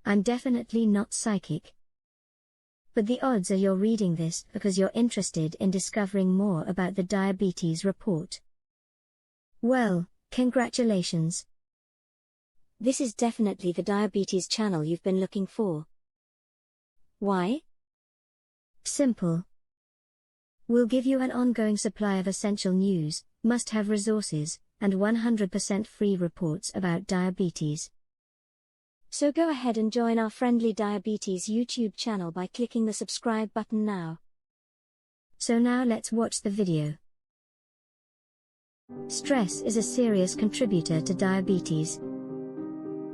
I'm definitely not psychic. But the odds are you're reading this because you're interested in discovering more about the diabetes report. Well, congratulations. This is definitely the diabetes channel you've been looking for. Why? Simple. We'll give you an ongoing supply of essential news, must-have resources, and 100% free reports about diabetes. So go ahead and join our friendly diabetes YouTube channel by clicking the subscribe button now. So now let's watch the video. Stress is a serious contributor to diabetes.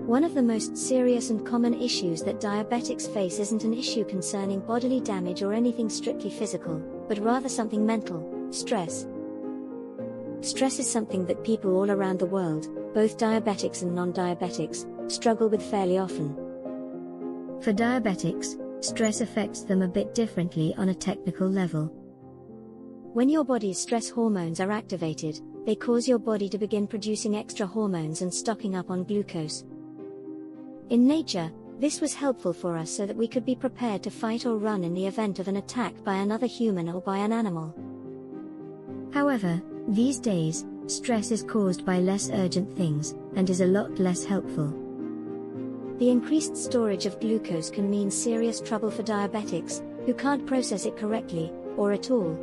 One of the most serious and common issues that diabetics face isn't an issue concerning bodily damage or anything strictly physical, but rather something mental: stress. Stress is something that people all around the world, both diabetics and non-diabetics, struggle with fairly often. For diabetics, stress affects them a bit differently on a technical level. When your body's stress hormones are activated, they cause your body to begin producing extra hormones and stocking up on glucose. In nature, this was helpful for us so that we could be prepared to fight or run in the event of an attack by another human or by an animal. However, these days, stress is caused by less urgent things, and is a lot less helpful. The increased storage of glucose can mean serious trouble for diabetics, who can't process it correctly, or at all.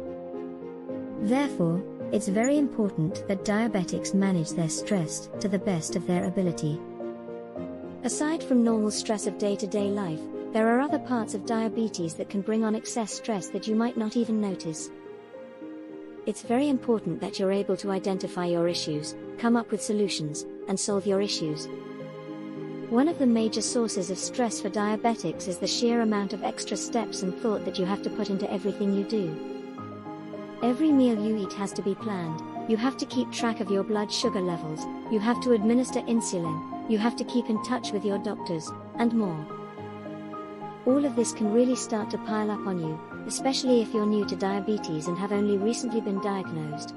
Therefore, it's very important that diabetics manage their stress to the best of their ability. Aside from normal stress of day-to-day life, there are other parts of diabetes that can bring on excess stress that you might not even notice. It's very important that you're able to identify your issues, come up with solutions, and solve your issues. One of the major sources of stress for diabetics is the sheer amount of extra steps and thought that you have to put into everything you do. Every meal you eat has to be planned, you have to keep track of your blood sugar levels, you have to administer insulin, you have to keep in touch with your doctors, and more. All of this can really start to pile up on you, especially if you're new to diabetes and have only recently been diagnosed.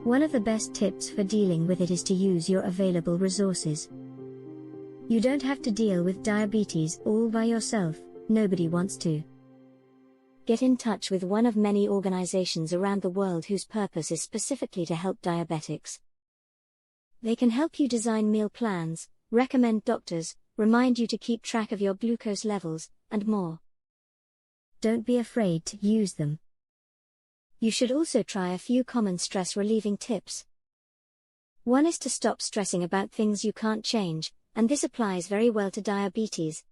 One of the best tips for dealing with it is to use your available resources. You don't have to deal with diabetes all by yourself, nobody wants to. Get in touch with one of many organizations around the world whose purpose is specifically to help diabetics. They can help you design meal plans, recommend doctors, remind you to keep track of your glucose levels, and more. Don't be afraid to use them. You should also try a few common stress-relieving tips. One is to stop stressing about things you can't change, and this applies very well to diabetes.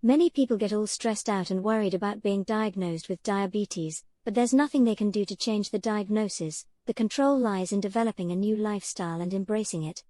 Many people get all stressed out and worried about being diagnosed with diabetes, but there's nothing they can do to change the diagnosis. The control lies in developing a new lifestyle and embracing it.